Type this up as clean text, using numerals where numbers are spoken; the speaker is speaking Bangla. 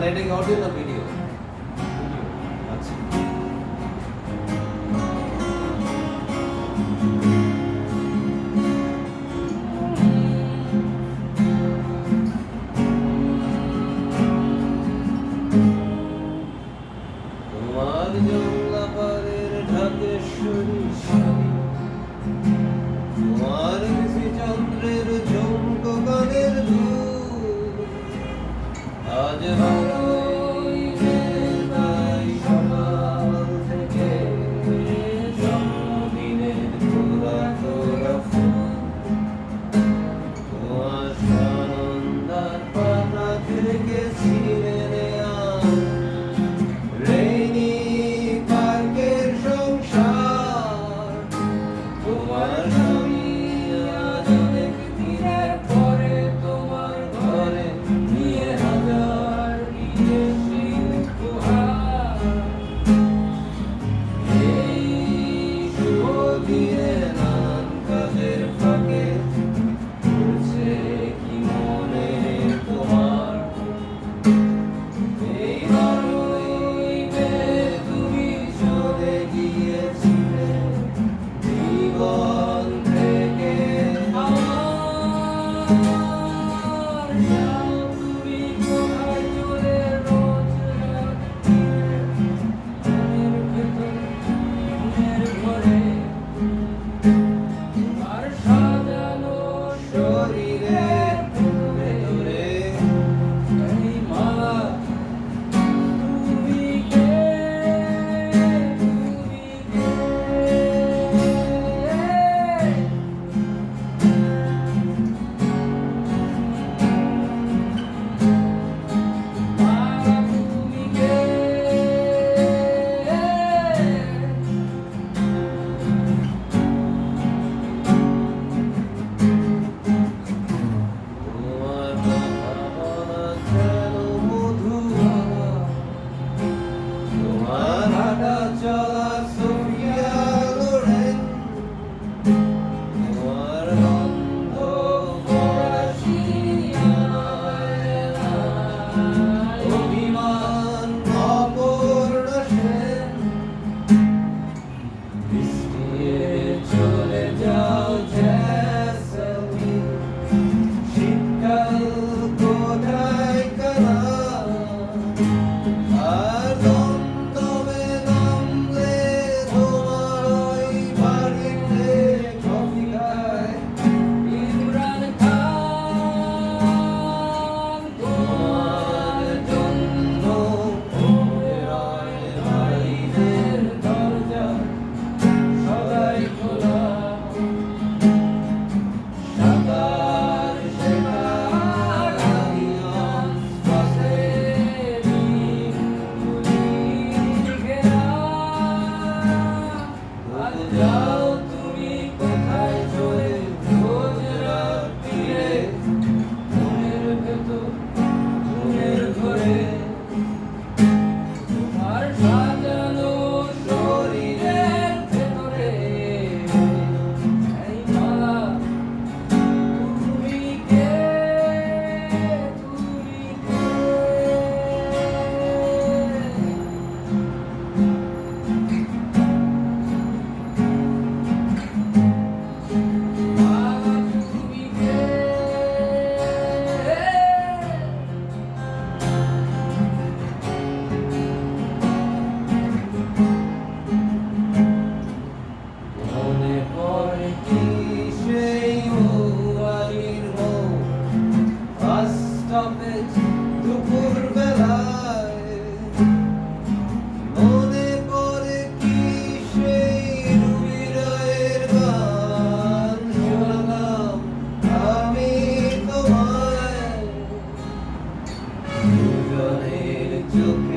এটা কি অডিও না ভিডিও? আচ্ছা। তোমার জংলা পাড়ের ঢাকেশ্বরী শাড়ি, তোমার বিসি চন্দ্রের ঝুমকো গানের ধূপ, আজ ভালোই তাই সকাল থেকে জন্মদিনের তোরা তোরা ফুল, তোমার সানন্দার পাতা থেকে ছিঁড়ে নেয়া রেইনি পার্কের সংসার, তোমার স্বামী আজ অনেক দিনের পরে তোমার ঘরে নিয়ে হাজার বিদেশি উপহার, এই শুভ দিনে নানান কাজের ফাঁকে ঘুরছে কি মনে তোমার, এই বারোইতে তুমি চলে গিয়েছিলে জীবন থেকে আমার, যাও তুমি কোথায় চলে রোজ রাত্রে মনের ভেতর মনের ঘরে, তোমার সাজানো শরীরের ভেতরে এই মালা, তুমি কে, তুমি কে, মালা তুমি কে, তোমার কথা বলা যেন মধু হাওয়া, তোমার হাঁটা চলা সোফিয়া লোরেন, তোমার গন্ধ ফরাসি অভিমান অপূর্ণ সেন, বৃষ্টিয়ে চলে যাও জ্যাসমিন, শীতকাল কোথায় কানা, আর দমদমে নামলে তোমার ওই বাড়িতে কফি খায় ইমরান খান, তোমার জন্য বেরোয় ভাইদের দরজা সদাই খোলা, সাঁতার শেখার আলিয়ন্স বাসে দিনগুলির ঘেরা, আজ যাও তুমি কোথায় চলে রোজ রাত্রিরে মনের ভেতর মনের ঘরে, তোমার সাজানো শরীরের ভেতরে এই মালা, তুমি কে, তুমি কে, মালা তুমি কে, মনে পড়ে কি সেই মৌয়ালির মৌ, বাস স্টপেজ দুপুর বেলায়, মনে পড়ে কি সেই রুবি রায়ের গান শোনালাম আমি তোমায়, দুজনের চোখে